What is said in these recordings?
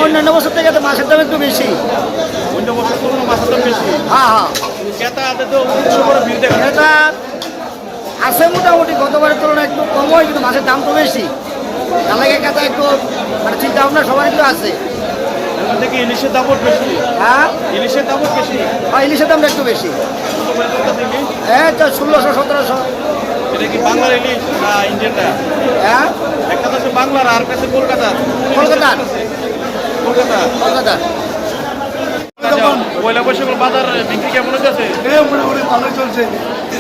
অন্যান্য বছর থেকে তো মাছের দাম একটু বেশি। অন্য বছর তুলনায় মাছের দাম বেশি। হ্যাঁ হ্যাঁ, ক্রেতা আদে তো উৎসব করে ভিড় দেখা যায়। এটা আছে মোটামুটি গতবারের তুলনায় একটু কম হয়, কিন্তু মাছের দাম তো বেশি। তার লাগে কথা একটু মানে চিন্তা ভাবনা সবার একটু আছে। এখান থেকে ইলিশের দামও বেশি। হ্যাঁ, ইলিশের দামও বেশি। ইলিশের দামটা একটু বেশি। কত করে কোথা থেকে? হ্যাঁ, তো 1600-1700। এটা কি বাংলার ইলিশ না ইন্ডিয়ানটা? হ্যাঁ, একটা তো আছে বাংলার আর কাছে কলকাতার। কলকাতার। কলকাতা। কলকাতার। পয়লা বৈশাখের বাজার বিক্রি কেমন হচ্ছে? মোটামুটি ভালোই চলছে।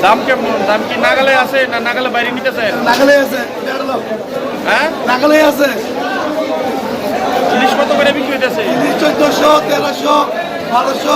দাম কেমন? দাম কি নাগালে আছে না নাগালে বাইরে নিতেছেন? নাগালে আছে, হ্যাঁ, নাগালে আছে। ইলিশ কত করে বিক্রি হইতেছে? 1400, 1300, 1200।